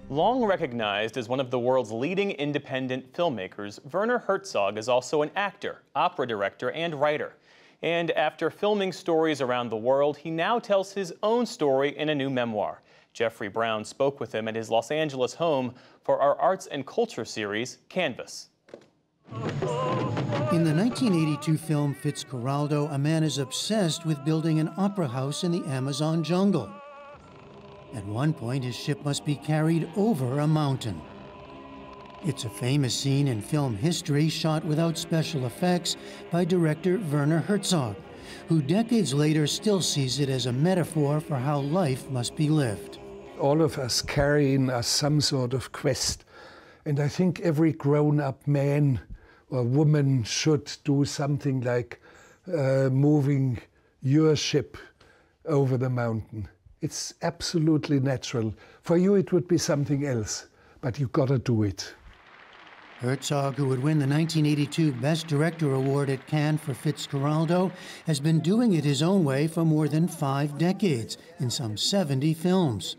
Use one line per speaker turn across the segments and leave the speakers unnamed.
Long recognized as one of the world's leading independent filmmakers, Werner Herzog is also an actor, opera director, and writer. And after filming stories around the world, he now tells his own story in a new memoir. Jeffrey Brown spoke with him at his Los Angeles home for our arts and culture series, Canvas.
In the 1982 film Fitzcarraldo, a man is obsessed with building an opera house in the Amazon jungle. At one point, his ship must be carried over a mountain. It's a famous scene in film history shot without special effects by director Werner Herzog, who decades later still sees it as a metaphor for how life must be lived.
All of us carry in us some sort of quest, and I think every grown-up man or woman should do something like moving your ship over the mountain. It's absolutely natural. For you it would be something else, but you gotta do it.
Herzog, who would win the 1982 Best Director Award at Cannes for Fitzcarraldo, has been doing it his own way for more than 5 decades, in some 70 films.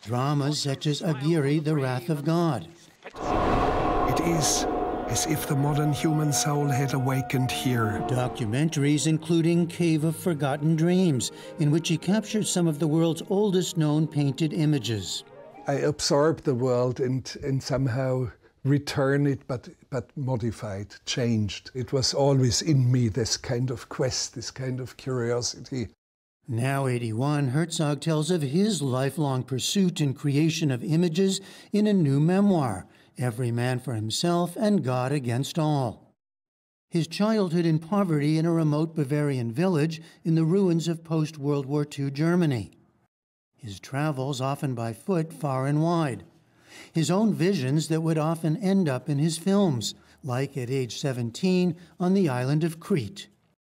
Dramas such as Aguirre, The Wrath of God.
It is as if the modern human soul had awakened here.
Documentaries including Cave of Forgotten Dreams, in which he captured some of the world's oldest known painted images.
I absorb the world and somehow return it, but modified, changed. It was always in me, this kind of quest, this kind of curiosity.
Now 81, Herzog tells of his lifelong pursuit and creation of images in a new memoir, Every Man for Himself and God Against All. His childhood in poverty in a remote Bavarian village in the ruins of post-World War II Germany. His travels, often by foot, far and wide. His own visions that would often end up in his films, like at age 17 on the island of Crete.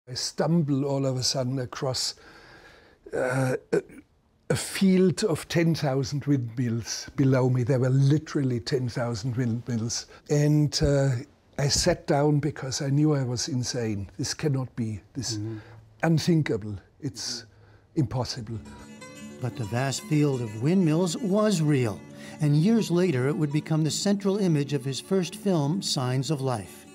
I stumble all of a sudden across a field of 10,000 windmills below me. There were literally 10,000 windmills. And I sat down because I knew I was insane. This cannot be. This unthinkable. It's impossible.
But the vast field of windmills was real. And years later, it would become the central image of his first film, Signs of Life.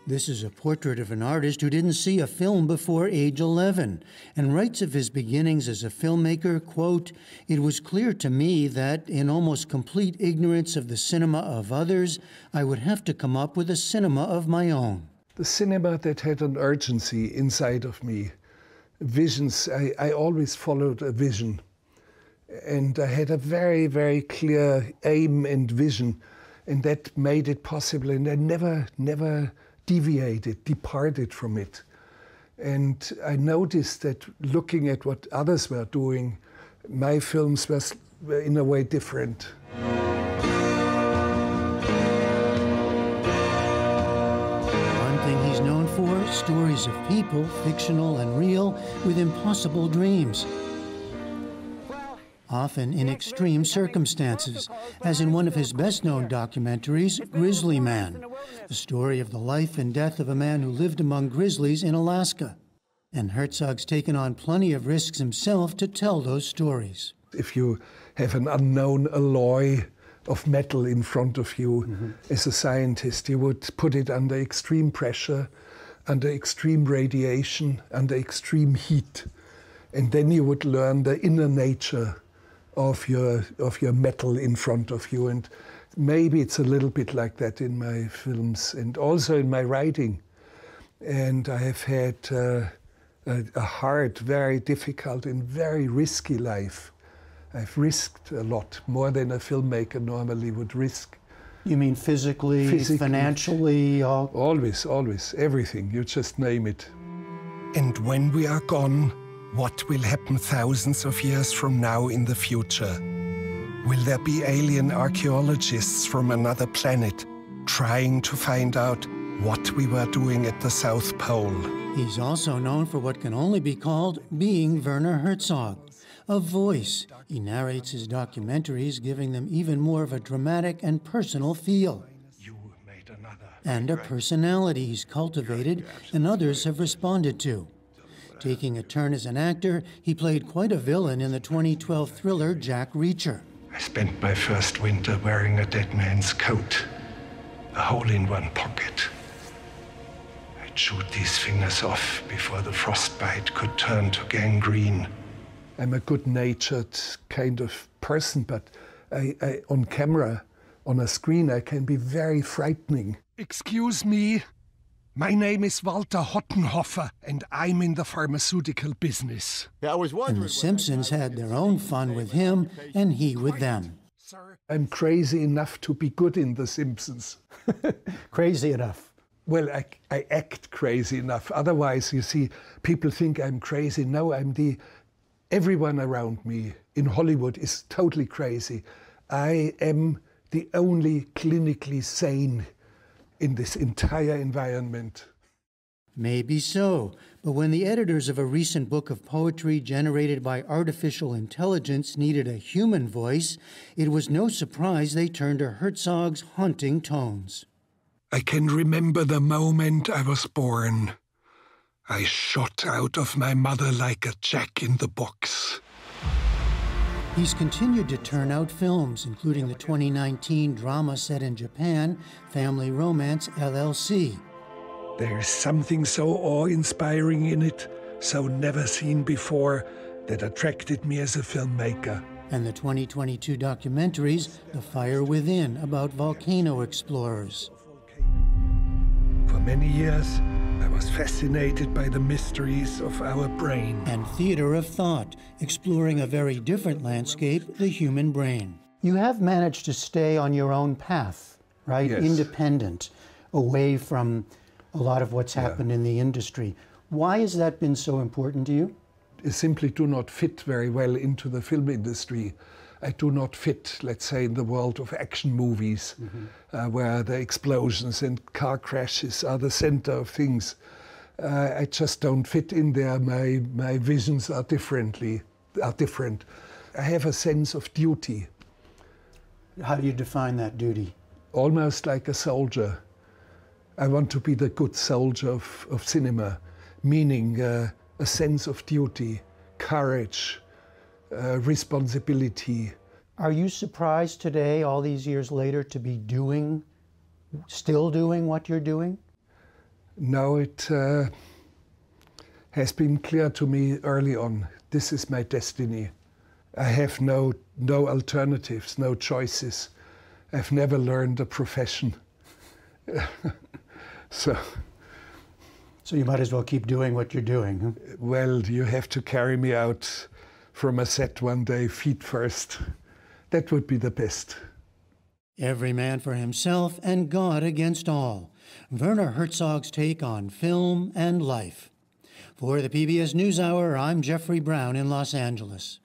This is a portrait of an artist who didn't see a film before age 11, and writes of his beginnings as a filmmaker, quote, "It was clear to me that, in almost complete ignorance of the cinema of others, I would have to come up with a cinema of my own."
The cinema that had an urgency inside of me, visions, I always followed a vision. And I had a very, very clear aim and vision, and that made it possible, and I never departed from it. And I noticed that looking at what others were doing, my films were in a way different.
One thing he's known for, stories of people, fictional and real, with impossible dreams. Often in extreme circumstances, as in one of his best-known documentaries, Grizzly Man, the story of the life and death of a man who lived among grizzlies in Alaska. And Herzog's taken on plenty of risks himself to tell those stories.
If you have an unknown alloy of metal in front of you as a scientist, you would put it under extreme pressure, under extreme radiation, under extreme heat. And then you would learn the inner nature of your metal in front of you. And maybe it's a little bit like that in my films and also in my writing. And I have had a hard, very difficult and very risky life. I've risked a lot, more than a filmmaker normally would risk.
You mean physically, financially?
Always, always, everything, you just name it.
And when we are gone, what will happen thousands of years from now in the future? Will there be alien archaeologists from another planet trying to find out what we were doing at the South Pole?
He's also known for what can only be called being Werner Herzog, a voice. He narrates his documentaries, giving them even more of a dramatic and personal feel. And a personality he's cultivated and others have responded to. Taking a turn as an actor, he played quite a villain in the 2012 thriller Jack Reacher.
I spent my first winter wearing a dead man's coat, a hole in one pocket. I'd shoot these fingers off before the frostbite could turn to gangrene.
I'm a good-natured kind of person, but I on camera, on a screen, I can be very frightening.
Excuse me. My name is Walter Hottenhoffer, and I'm in the pharmaceutical business.
And the Simpsons had their own fun with him, and he with them.
I'm crazy enough to be good in The Simpsons.
Crazy enough.
Well, I act crazy enough. Otherwise, you see, people think I'm crazy. No, everyone around me in Hollywood is totally crazy. I am the only clinically sane in this entire environment.
Maybe so, but when the editors of a recent book of poetry generated by artificial intelligence needed a human voice, it was no surprise they turned to Herzog's haunting tones.
I can remember the moment I was born. I shot out of my mother like a jack in the box.
He's continued to turn out films, including the 2019 drama set in Japan, Family Romance LLC.
There's something so awe-inspiring in it, so never seen before, that attracted me as a filmmaker.
And the 2022 documentaries, The Fire Within, about volcano explorers.
For many years, I was fascinated by the mysteries of our brain.
And Theater of Thought, exploring a very different landscape, the human brain. You have managed to stay on your own path, right?
Yes.
Independent, away from a lot of what's happened in the industry. Why has that been so important to you?
I simply do not fit very well into the film industry. I do not fit, let's say, in the world of action movies, where the explosions and car crashes are the center of things. I just don't fit in there. My visions are different. I have a sense of duty.
How do you define that duty?
Almost like a soldier. I want to be the good soldier of cinema, meaning a sense of duty, courage, responsibility.
Are you surprised today, all these years later, to be still doing what you're doing?
No, it has been clear to me early on. This is my destiny. I have no alternatives, no choices. I've never learned a profession. So
you might as well keep doing what you're doing, huh?
Well, you have to carry me out from a set one day, feet first. That would be the best.
Every man for himself and God against all. Werner Herzog's take on film and life. For the PBS NewsHour, I'm Jeffrey Brown in Los Angeles.